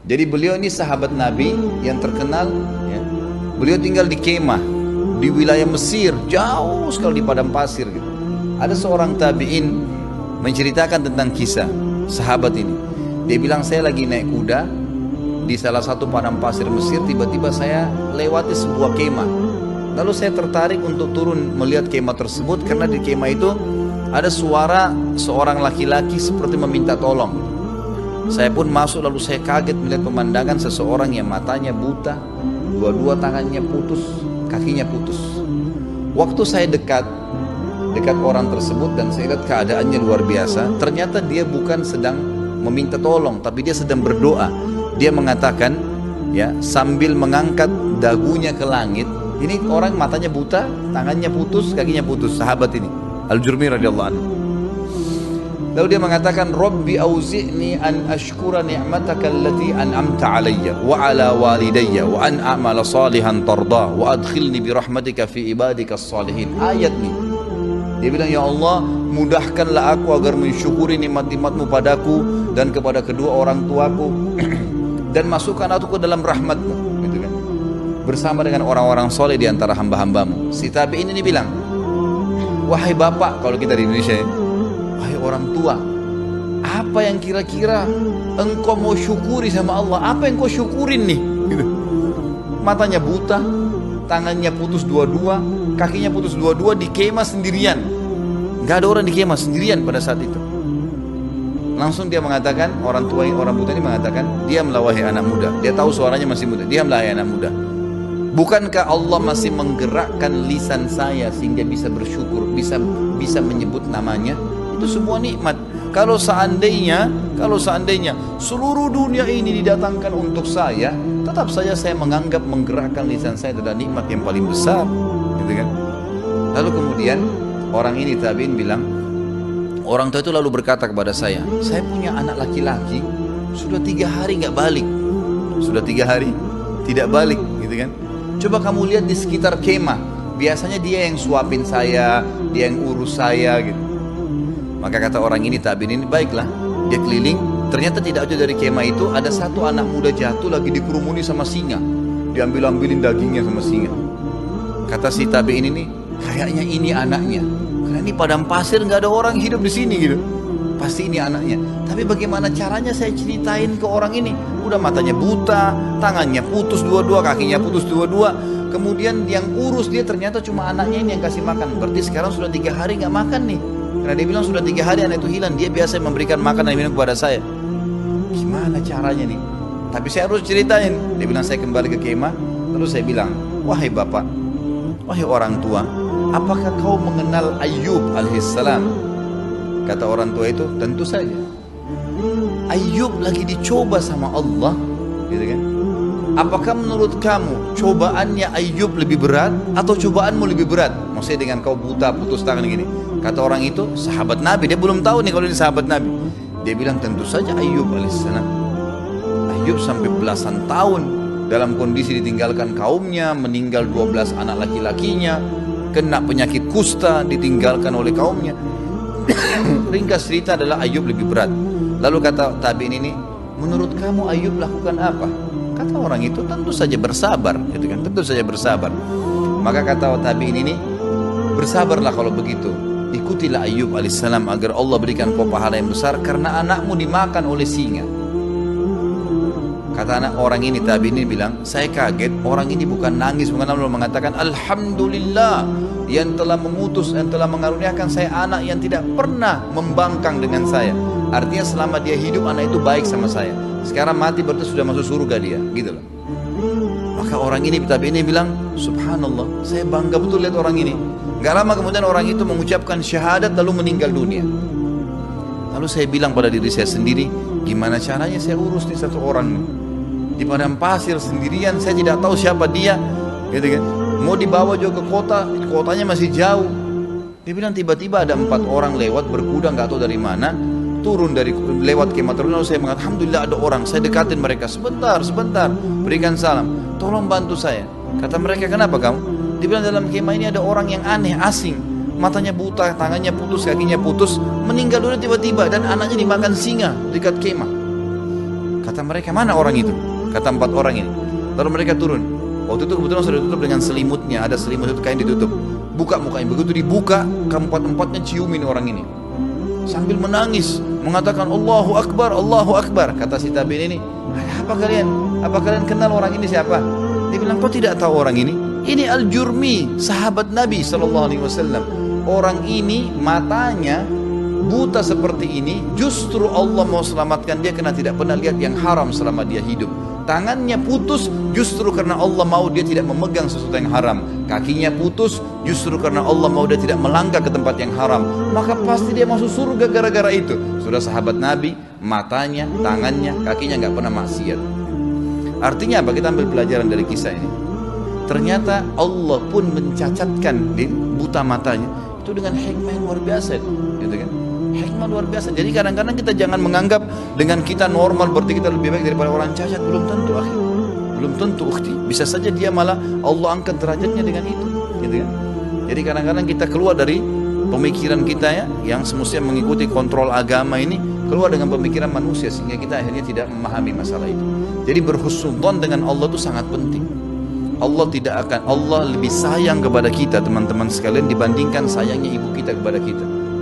Jadi beliau ini sahabat Nabi yang terkenal, ya. Beliau tinggal di kemah di wilayah Mesir, jauh sekali di padang pasir gitu. Ada seorang tabi'in menceritakan tentang kisah sahabat ini. Dia bilang, saya lagi naik kuda di salah satu padang pasir Mesir, tiba-tiba saya lewati sebuah kemah. Lalu saya tertarik untuk turun melihat kemah tersebut, karena di kemah itu ada suara seorang laki-laki seperti meminta tolong. Saya pun masuk, lalu saya kaget melihat pemandangan seseorang yang matanya buta, dua-dua tangannya putus, kakinya putus. Waktu saya dekat orang tersebut dan saya lihat keadaannya luar biasa, ternyata dia bukan sedang meminta tolong, tapi dia sedang berdoa. Dia mengatakan, ya, sambil mengangkat dagunya ke langit. Ini orang matanya buta, tangannya putus, kakinya putus, sahabat ini Al-Jurmi radhiyallahu anhu. Lalu dia mengatakan, Rabbi auzi'ni an ashkura ni'mataka allati an'amta alayya wa ala walidayya wa an a'mala salihan tardah wa adkhilni bi rahmatika fi ibadika salihin. Ayat nih, dia bilang, ya Allah, mudahkanlah aku agar mensyukuri nikmat-nikmatmu padaku dan kepada kedua orang tuaku dan masukkan aku ke dalam rahmatmu, gitu kan, bersama dengan orang-orang soleh di antara hamba-hambamu. Si tabi'in ini bilang, wahai bapak, kalau kita di Indonesia ya, wahai orang tua, apa yang kira-kira engkau mau syukuri sama Allah? Apa yang kau syukurin nih? Gitu. Matanya buta, tangannya putus dua-dua, kakinya putus dua-dua, di kemah sendirian. Gak ada orang di kemah, sendirian pada saat itu. Langsung dia mengatakan, orang buta ini mengatakan, diamlah wahai anak muda. Dia tahu suaranya masih muda. Diamlah wahai anak muda. Bukankah Allah masih menggerakkan lisan saya sehingga bisa bersyukur, bisa menyebut namanya? Itu semua nikmat. Kalau seandainya seluruh dunia ini didatangkan untuk saya, tetap saja saya menganggap menggerakkan lisan saya adalah nikmat yang paling besar, gitu kan? Lalu kemudian orang ini tabi'in bilang, orang tua itu lalu berkata kepada saya punya anak laki-laki sudah 3 hari nggak balik, sudah 3 hari tidak balik, gitu kan? Coba kamu lihat di sekitar kemah, biasanya dia yang suapin saya, dia yang urus saya, gitu. Maka kata orang ini, tabi'in ini, baiklah, dia keliling. Ternyata tidak jauh dari kemah itu ada satu anak muda jatuh lagi dikerumuni sama singa, diambil-ambilin dagingnya sama singa. Kata si tabi'in ini, kayaknya ini anaknya, karena ini padang pasir, nggak ada orang hidup di sini, gitu. Pasti ini anaknya. Tapi bagaimana caranya saya ceritain ke orang ini? Udah matanya buta, tangannya putus dua-dua, kakinya putus dua-dua. Kemudian yang urus dia ternyata cuma anaknya ini yang kasih makan. Berarti sekarang sudah 3 hari nggak makan nih. Karena dia bilang sudah 3 hari anak itu hilang. Dia biasa memberikan makan dan minum kepada saya. Gimana caranya nih? Tapi saya harus ceritain. Dia bilang, saya kembali ke kemah. Lalu saya bilang, wahai bapak, wahai orang tua, apakah kau mengenal Ayyub alaihissalam? Kata orang tua itu, tentu saja. Ayyub lagi dicoba sama Allah, gitu kan? Apakah menurut kamu cobaannya Ayyub lebih berat atau cobaanmu lebih berat? Maksudnya dengan kau buta, putus tangan gini. Kata orang itu, sahabat Nabi, dia belum tahu nih kalau ini sahabat Nabi. Dia bilang, tentu saja Ayyub alaihissalam. Ayyub sampai belasan tahun dalam kondisi ditinggalkan kaumnya, meninggal 12 anak laki-lakinya, kena penyakit kusta, ditinggalkan oleh kaumnya. Ringkas cerita adalah Ayyub lebih berat. Lalu kata tabi'in ini, menurut kamu Ayyub lakukan apa? Kata orang itu, tentu saja bersabar, gitu kan? Tentu saja bersabar. Maka kata tabi'in ini, bersabarlah kalau begitu. Ikutilah Ayyub alaihissalam agar Allah berikan kau pahala yang besar, karena anakmu dimakan oleh singa. Kata anak orang ini, tabi'in ini bilang, saya kaget. Orang ini bukan nangis, bukan apa, mengatakan alhamdulillah yang telah mengutus, yang telah mengaruniakan saya anak yang tidak pernah membangkang dengan saya. Artinya selama dia hidup anak itu baik sama saya. Sekarang mati berarti sudah masuk surga dia, gitu loh. Maka orang ini, tabi'in ini bilang, subhanallah, saya bangga betul lihat orang ini. Gak lama kemudian orang itu mengucapkan syahadat lalu meninggal dunia. Lalu saya bilang pada diri saya sendiri, gimana caranya saya urus nih satu orang nih? Di padang pasir sendirian, saya tidak tahu siapa dia, gitu kan? Mau dibawa juga ke kota, kotanya masih jauh. Dia bilang tiba-tiba ada 4 orang lewat berkuda, nggak tahu dari mana, turun dari lewat kemah terus. Lalu saya mengatakan, alhamdulillah ada orang. Saya dekatin mereka, sebentar, berikan salam, tolong bantu saya. Kata mereka, kenapa kamu? Dia bilang, dalam kemah ini ada orang yang aneh, asing, matanya buta, tangannya putus, kakinya putus, meninggal dunia tiba-tiba, dan anaknya dimakan singa dekat kemah. Kata mereka, mana orang itu? Kata 4 orang ini. Lalu mereka turun. Waktu itu kebetulan sudah ditutup dengan selimutnya, ada selimut itu kain ditutup. Buka mukanya, begitu dibuka, keempat-empatnya ciumin orang ini. Sambil menangis, mengatakan Allahu Akbar, Allahu Akbar. Kata si tabi'in ini, apa kalian? Apa kalian kenal orang ini siapa? Dia bilang, kau tidak tahu orang ini? Ini Al-Jurmi, sahabat Nabi SAW. Orang ini matanya buta seperti ini, justru Allah mau selamatkan dia karena tidak pernah lihat yang haram selama dia hidup. Tangannya putus justru karena Allah mau dia tidak memegang sesuatu yang haram. Kakinya putus justru karena Allah mau dia tidak melangkah ke tempat yang haram. Maka pasti dia masuk surga gara-gara itu. Sudah sahabat Nabi, matanya, tangannya, kakinya nggak pernah maksiat. Artinya apa? Kita ambil pelajaran dari kisah ini. Ternyata Allah pun mencacatkan di buta matanya itu dengan hikmah yang luar biasa, gitu kan? Hikmah luar biasa. Jadi kadang-kadang kita jangan menganggap dengan kita normal berarti kita lebih baik daripada orang cacat. Belum tentu, akhi. Belum tentu, ukhti. Bisa saja dia malah Allah angkat derajatnya dengan itu, gitu kan? Jadi kadang-kadang kita keluar dari pemikiran kita ya, yang semestinya mengikuti kontrol agama ini, keluar dengan pemikiran manusia sehingga kita akhirnya tidak memahami masalah itu. Jadi berhusnudzon dengan Allah itu sangat penting. Allah lebih sayang kepada kita teman-teman sekalian dibandingkan sayangnya ibu kita kepada kita.